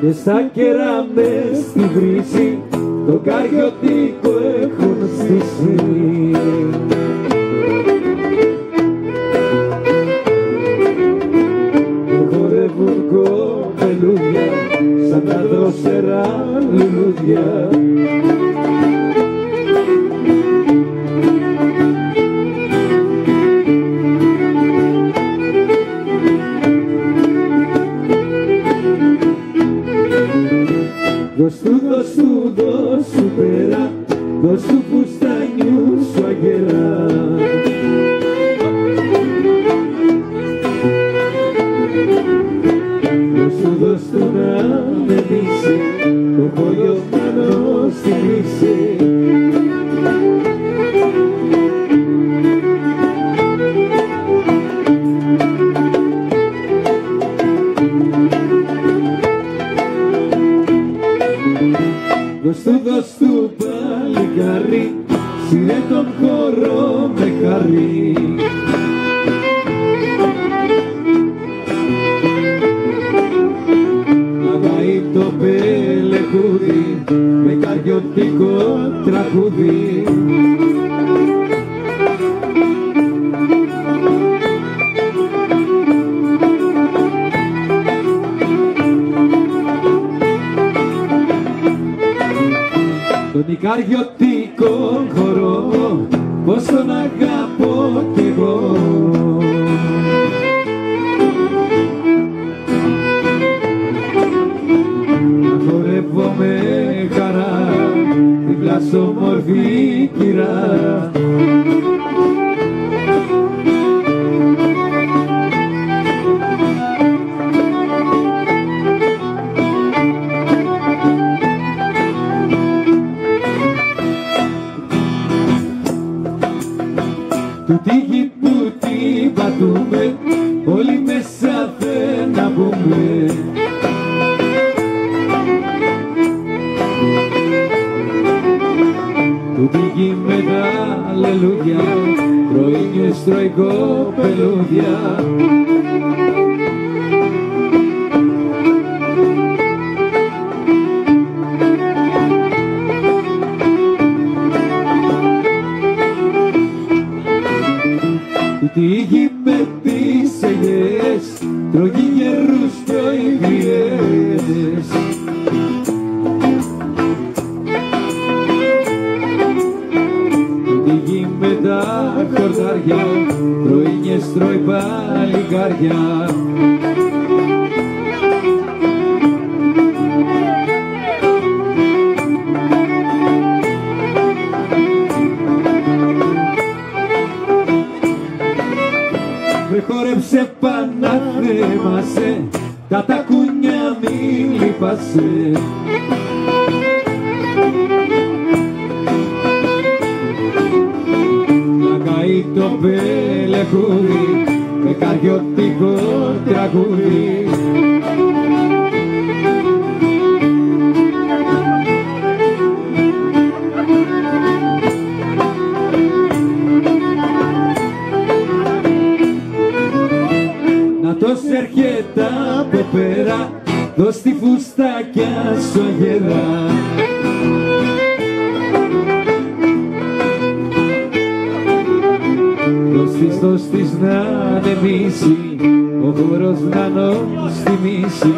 και στα κεράμε στη βρύση το καριωτικό έχουν στήσει. Χορεύουν κοπελούδια σαν τα δροσερά λουλούδια. Δώσου πέρα, δώσου φουστανιού σου αγερά. Δώσου να με μίσει, το πόλιο πάνω στη λύση. Δώσου παλικάρι, σειρέ τον χορό με χαρί. Αγαεί το πελεκούδι με καριωτικό τραγούδι. Τον Ικαριωτικό χορό, πως τον αγαπώ κι εγώ. Να χορεύω με χαρά, δίπλα σ' όμορφη κυρά. Τούτη γη που την πατούμε, όλοι μέσα δεν να μπούμε. Τούτη γη με τα λελούδια, τρώει τρώει κοπελούδια. Τι γη με τις ελιές, τρώγει γερούς κι οηδιές. Τι γη με τα χορτάρια, πρωίνιες τρώει παλικάρια. Χόρεψε πανάθεμασαι, τα τακούνια μη λυπάσαι. Να καεί το πελεκούδι με καριωτικό τραγούδι. Έρχεται από πέρα, δώσ' τη φουστάκια σου αγερά. Δώσ' της να ανεμίσει, ο χορός να νοστιμήσει.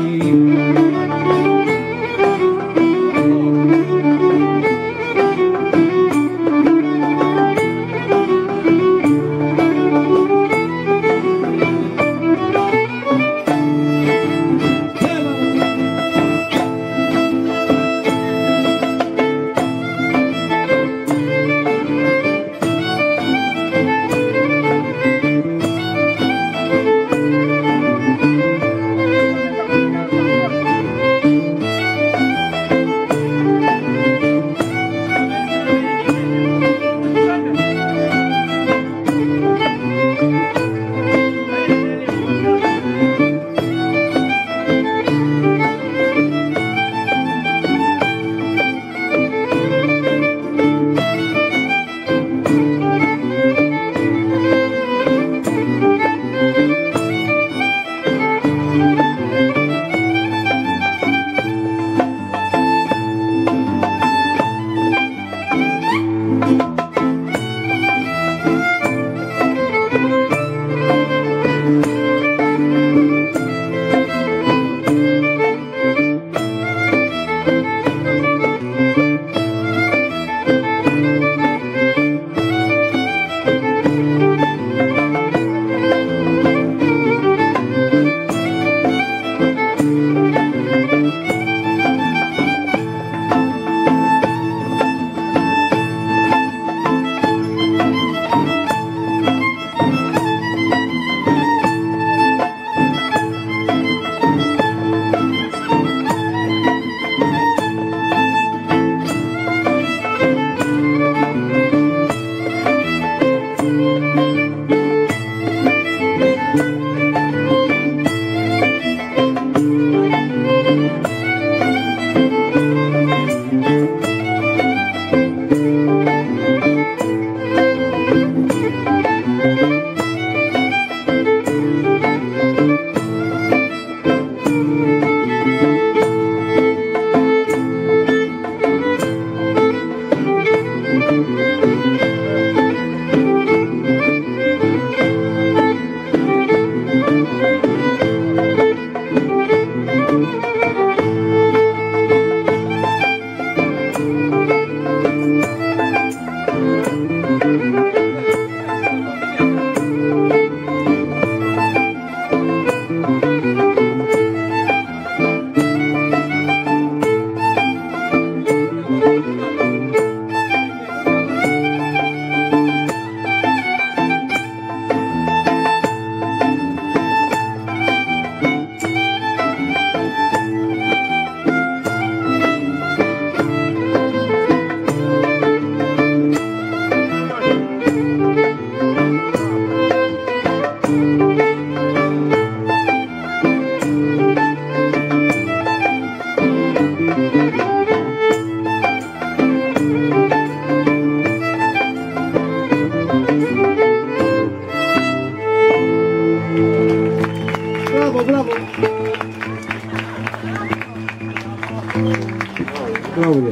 μπράβο.